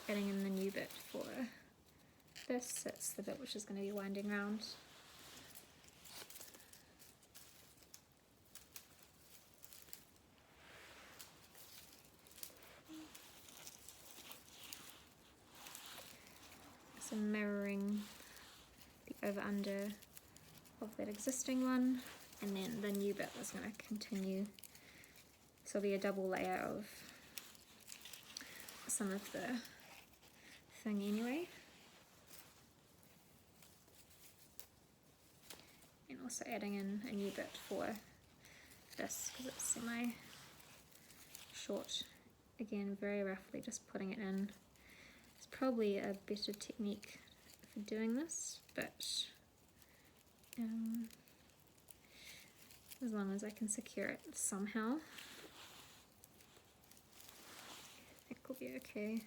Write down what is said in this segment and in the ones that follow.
adding in the new bit for this. That's the bit which is going to be winding round. So mirroring the over-under of that existing one, and then the new bit is going to continue. So it'll be a double layer of some of the thing anyway. And also adding in a new bit for this because it's semi-short. Again, very roughly just putting it in. It's probably a better technique for doing this, but as long as I can secure it somehow, I think we'll be okay.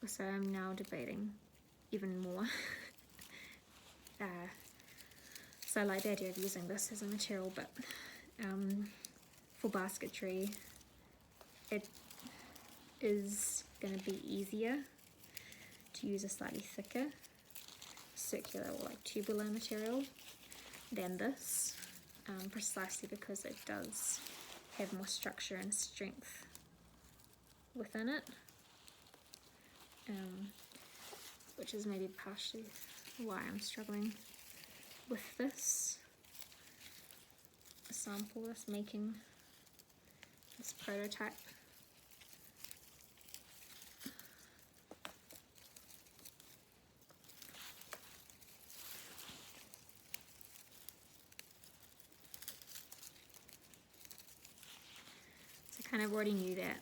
So I'm now debating even more. So I like the idea of using this as a material, but for basketry it is going to be easier to use a slightly thicker circular or like tubular material than this, precisely because it does have more structure and strength within it. Which is maybe partially why I'm struggling with this sample, this making this prototype. So I kind of already knew that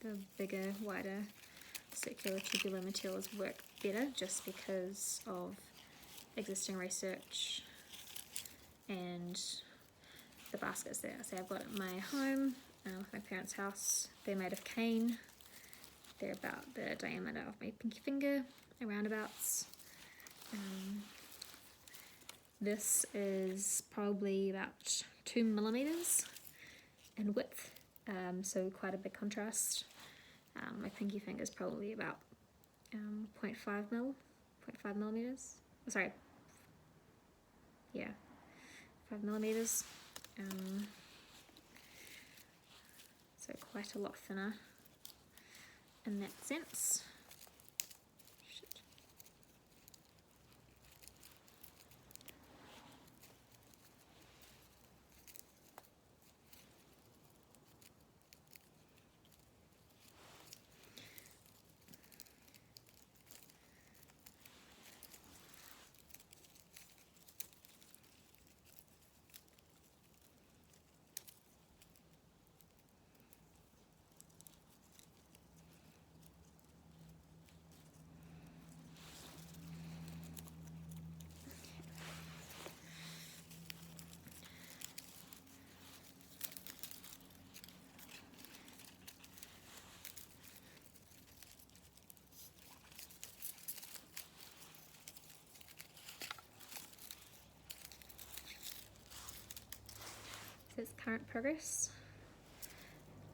the bigger, wider circular tubular materials work better just because of existing research and the baskets that I've got at my home, with my parents' house. They're made of cane. They're about the diameter of my pinky finger, roundabouts. This is probably about 2 millimeters in width, so quite a big contrast. My pinky finger is probably about 0.5 millimeters. Sorry, yeah, 5 millimeters. So quite a lot thinner in that sense. Says current progress.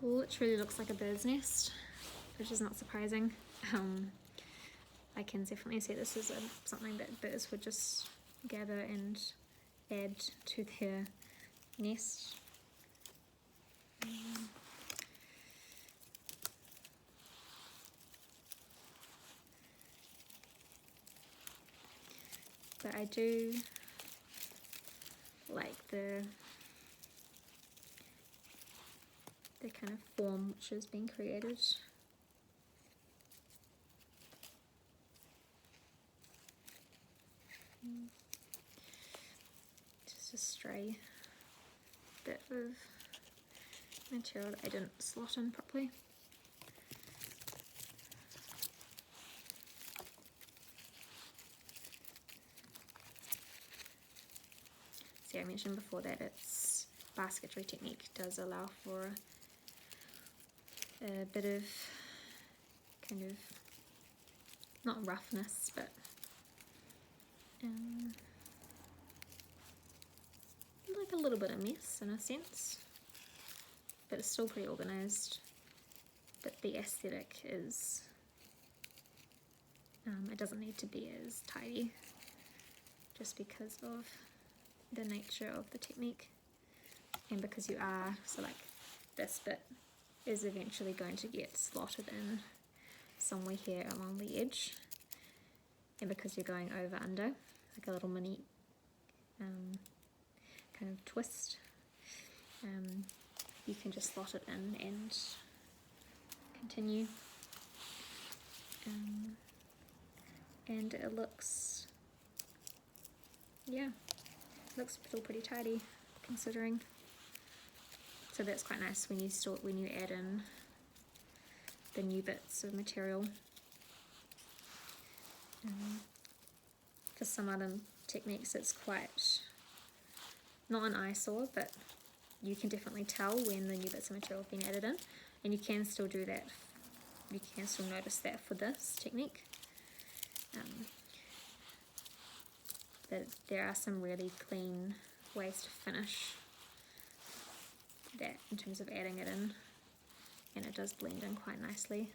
Literally looks like a bird's nest, which is not surprising. I can definitely see this as something that birds would just gather and add to their nest. But I do like the kind of form which is being created. Just a stray bit of material that I didn't slot in properly. see, I mentioned before that it's basketry technique does allow for a bit of kind of, not roughness, but like a little bit of mess in a sense, but it's still pretty organized. But the aesthetic is, it doesn't need to be as tidy, just because of the nature of the technique, and because you are, so like this bit is eventually going to get slotted in somewhere here along the edge, and because you're going over under, like a little mini kind of twist, you can just slot it in and continue, and it looks, yeah, it looks still pretty tidy considering. So that's quite nice when you add in the new bits of material. For some other techniques it's quite, not an eyesore, but you can definitely tell when the new bits of material have been added in, and you can still do that, you can still notice that for this technique. But there are some really clean ways to finish that in terms of adding it in, and it does blend in quite nicely.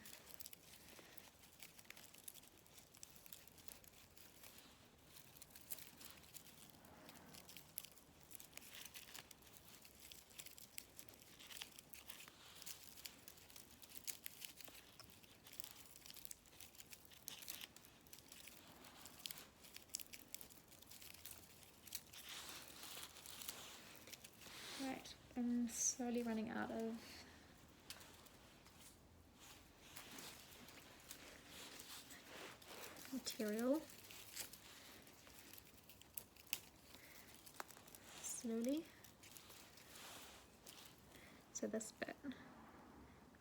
Right, I'm slowly running out of material. Slowly. So this bit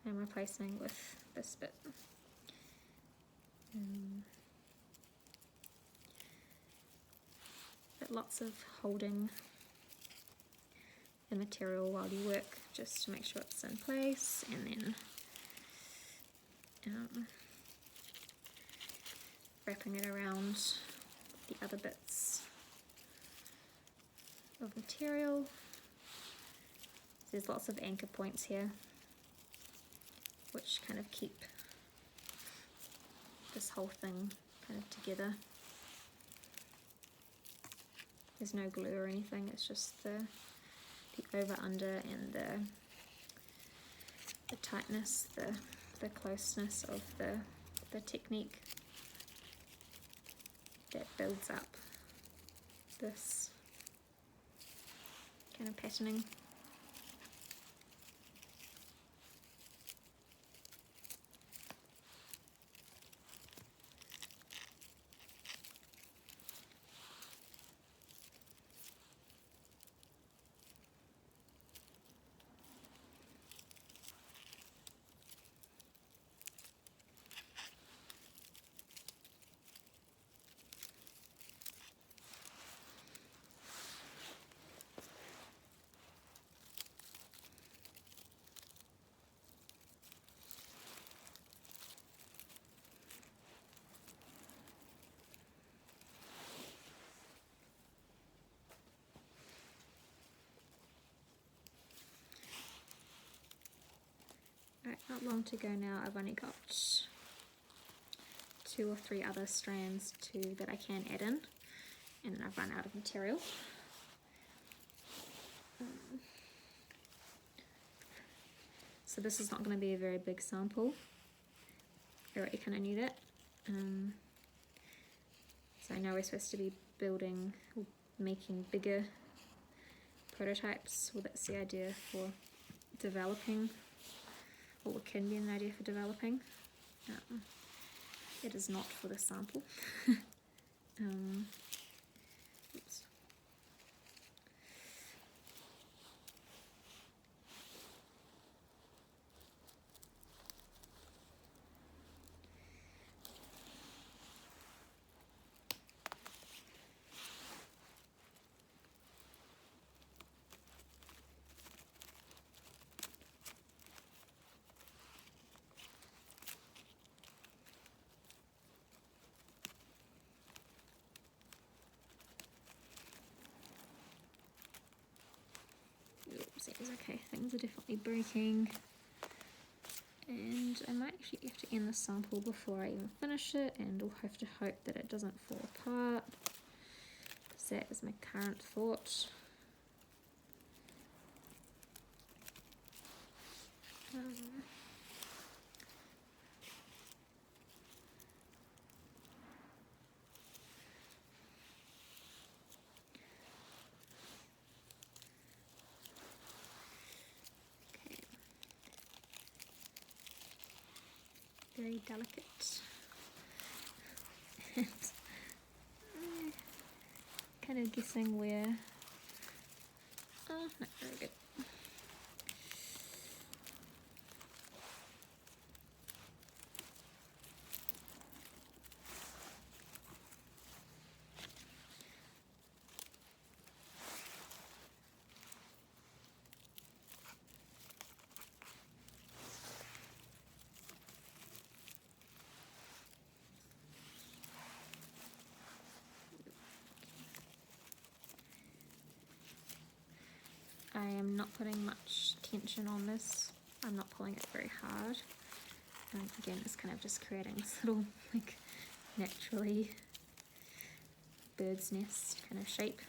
I'm replacing with this bit. But lots of holding the material while you work, just to make sure it's in place, and then wrapping it around the other bits of material. There's lots of anchor points here which kind of keep this whole thing kind of together. There's no glue or anything, it's just the over under and the tightness, the closeness of the technique that builds up this kind of patterning. Right, not long to go now. I've only got 2 or 3 other strands that I can add in, and then I've run out of material. So this is not going to be a very big sample. I already kind of knew that. So I know we're supposed to be building or making bigger prototypes. Well, that's the idea for developing, or what can be an idea for developing. It is not for the sample. Oops. Okay, things are definitely breaking. And I might actually have to end the sample before I even finish it, and I'll have to hope that it doesn't fall apart, because that is my current thought. Okay. Very delicate. And kind of guessing where. Oh, not very good. I am not putting much tension on this. I'm not pulling it very hard. Again, it's kind of just creating this little like naturally bird's nest kind of shape.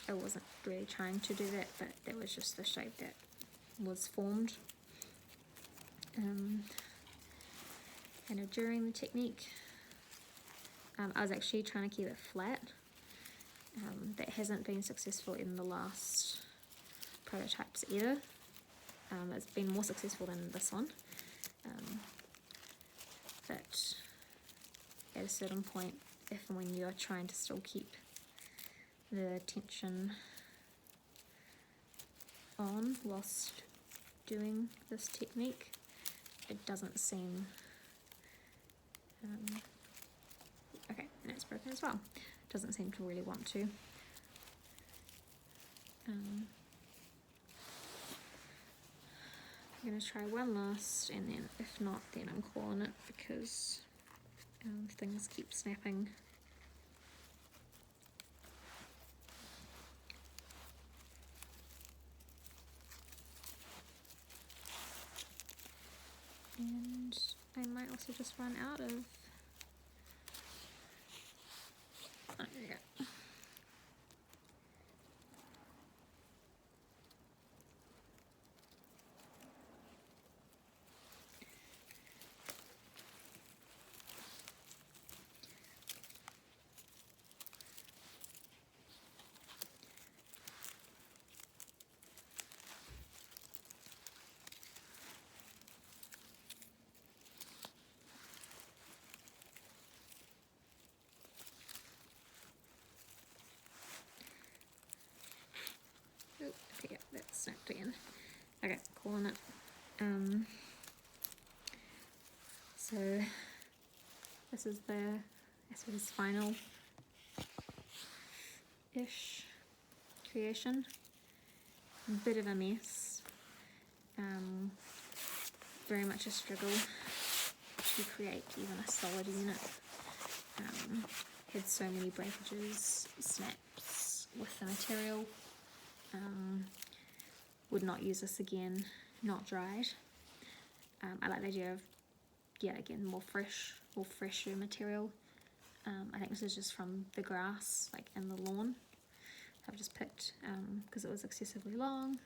I wasn't really trying to do that, but that was just the shape that was formed. Kind of during the technique, I was actually trying to keep it flat. That hasn't been successful in the last prototypes either. It's been more successful than this one, but at a certain point, if and when you're trying to still keep the tension on whilst doing this technique, it doesn't seem okay, and it's broken as well. Doesn't seem to really want to. I'm going to try one last, and then if not, then I'm calling it, because things keep snapping. And I might also just run out of. Oh, there we go. Oh, okay, yeah, that's snapped again. Okay, calling it. So this is the, I suppose, final-ish creation. A bit of a mess. Very much a struggle to create even a solid unit. Had so many breakages, snaps with the material. Would not use this again, not dried. I like the idea of, yeah, again, more fresher material. I think this is just from the grass, like in the lawn. I've just picked, because it was excessively long.